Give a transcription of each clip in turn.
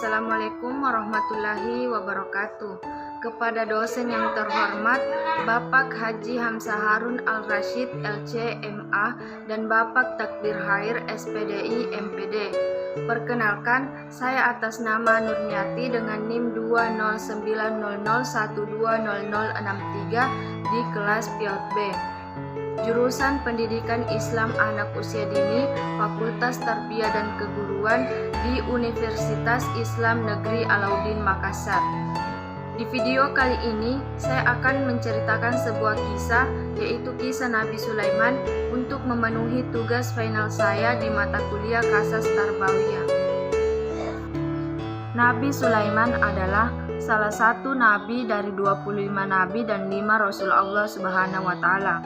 Assalamualaikum warahmatullahi wabarakatuh. Kepada dosen yang terhormat Bapak Haji Hamzah Harun Al-Rashid LC MA dan Bapak Takdir Khair SPDI MPD. Perkenalkan, saya atas nama Nurniati dengan NIM 20900120063 di kelas PIOT B. Jurusan Pendidikan Islam Anak Usia Dini, Fakultas Tarbiyah dan Keguruan di Universitas Islam Negeri Alauddin Makassar. Di video kali ini, saya akan menceritakan sebuah kisah, yaitu kisah Nabi Sulaiman untuk memenuhi tugas final saya di mata kuliah Qasas Tarbawiyah. Nabi Sulaiman adalah salah satu nabi dari 25 nabi dan 5 rasul Allah Subhanahu wa taala.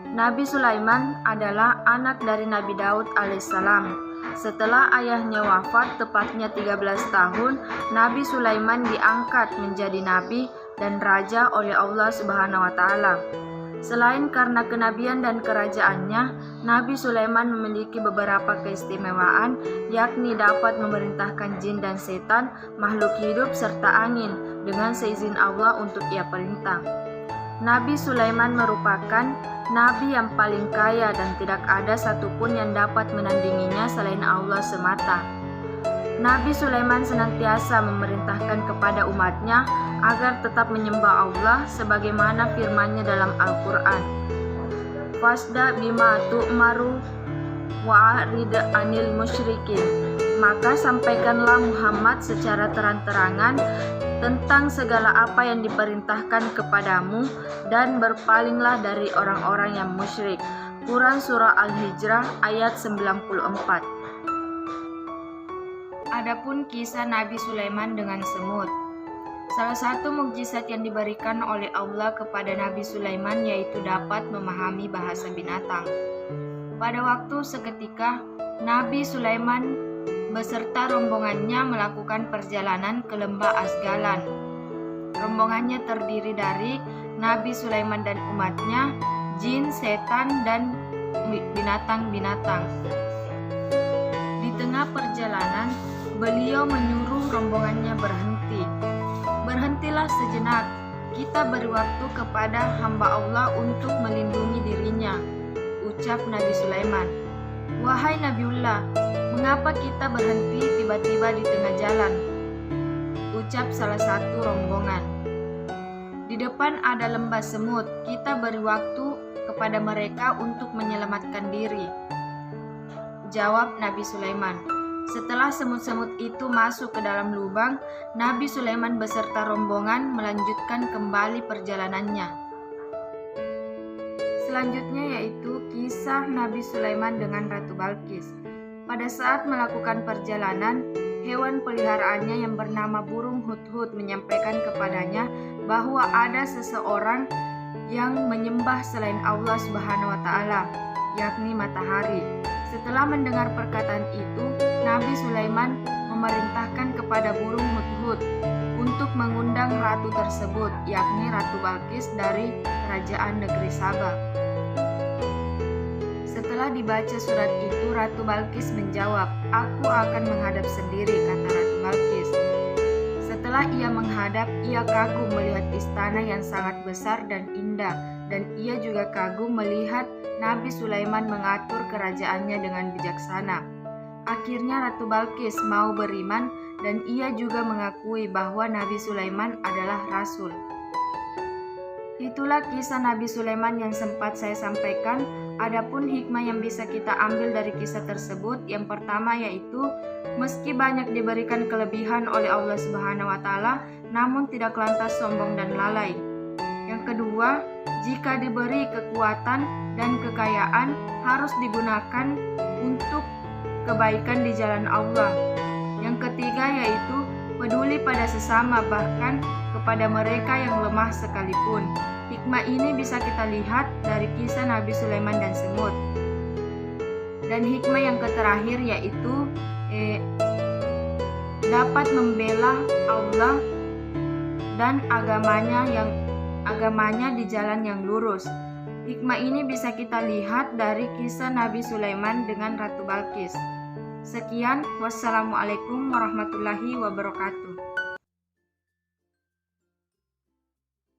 Nabi Sulaiman adalah anak dari Nabi Daud alaihissalam. Setelah ayahnya wafat tepatnya 13 tahun, Nabi Sulaiman diangkat menjadi nabi dan raja oleh Allah Subhanahu wa taala. Selain karena kenabian dan kerajaannya, Nabi Sulaiman memiliki beberapa keistimewaan, yakni dapat memerintahkan jin dan setan, makhluk hidup serta angin dengan seizin Allah untuk ia perintah. Nabi Sulaiman merupakan nabi yang paling kaya dan tidak ada satupun yang dapat menandinginya selain Allah semata. Nabi Sulaiman senantiasa memerintahkan kepada umatnya agar tetap menyembah Allah sebagaimana firman-Nya dalam Al-Quran. Fasda bima tu'maru wa'rid anil musyrikin. Maka sampaikanlah Muhammad secara terang-terangan tentang segala apa yang diperintahkan kepadamu dan berpalinglah dari orang-orang yang musyrik. Quran Surah Al-Hijrah ayat 94. Adapun kisah Nabi Sulaiman dengan semut. Salah satu mukjizat yang diberikan oleh Allah kepada Nabi Sulaiman yaitu dapat memahami bahasa binatang. Pada waktu seketika, Nabi Sulaiman beserta rombongannya melakukan perjalanan ke lembah Asgalan. Rombongannya terdiri dari Nabi Sulaiman dan umatnya, jin, setan, dan binatang-binatang. Di tengah perjalanan, beliau menyuruh rombongannya berhenti. Berhentilah sejenak, kita beri waktu kepada hamba Allah untuk melindungi dirinya, ucap Nabi Sulaiman. Wahai Nabiullah, mengapa kita berhenti tiba-tiba di tengah jalan? Ucap salah satu rombongan. Di depan ada lembah semut, kita beri waktu kepada mereka untuk menyelamatkan diri. Jawab Nabi Sulaiman. Setelah semut-semut itu masuk ke dalam lubang, Nabi Sulaiman beserta rombongan melanjutkan kembali perjalanannya. Selanjutnya yaitu kisah Nabi Sulaiman dengan Ratu Balqis. Pada saat melakukan perjalanan, hewan peliharaannya yang bernama burung hudhud menyampaikan kepadanya bahwa ada seseorang yang menyembah selain Allah Subhanahu wa taala, yakni matahari. Setelah mendengar perkataan itu, Nabi Sulaiman memerintahkan kepada burung hudhud untuk mengundang ratu tersebut, yakni Ratu Balqis dari kerajaan negeri Sabah. Setelah dibaca surat itu, Ratu Balqis menjawab, "Aku akan menghadap sendiri," kata Ratu Balqis. Setelah ia menghadap, ia kagum melihat istana yang sangat besar dan indah, dan ia juga kagum melihat Nabi Sulaiman mengatur kerajaannya dengan bijaksana. Akhirnya Ratu Balqis mau beriman dan ia juga mengakui bahwa Nabi Sulaiman adalah rasul. Itulah kisah Nabi Sulaiman yang sempat saya sampaikan. Adapun hikmah yang bisa kita ambil dari kisah tersebut, yang pertama yaitu meski banyak diberikan kelebihan oleh Allah Subhanahu wa taala, namun tidak lantas sombong dan lalai. Yang kedua, jika diberi kekuatan dan kekayaan harus digunakan untuk kebaikan di jalan Allah. Yang ketiga yaitu peduli pada sesama, bahkan kepada mereka yang lemah sekalipun. Hikmah ini bisa kita lihat dari kisah Nabi Sulaiman dan semut. Dan hikmah yang terakhir yaitu dapat membela Allah dan agamanya di jalan yang lurus. Hikmah ini bisa kita lihat dari kisah Nabi Sulaiman dengan Ratu Balqis. Sekian, wassalamualaikum warahmatullahi wabarakatuh.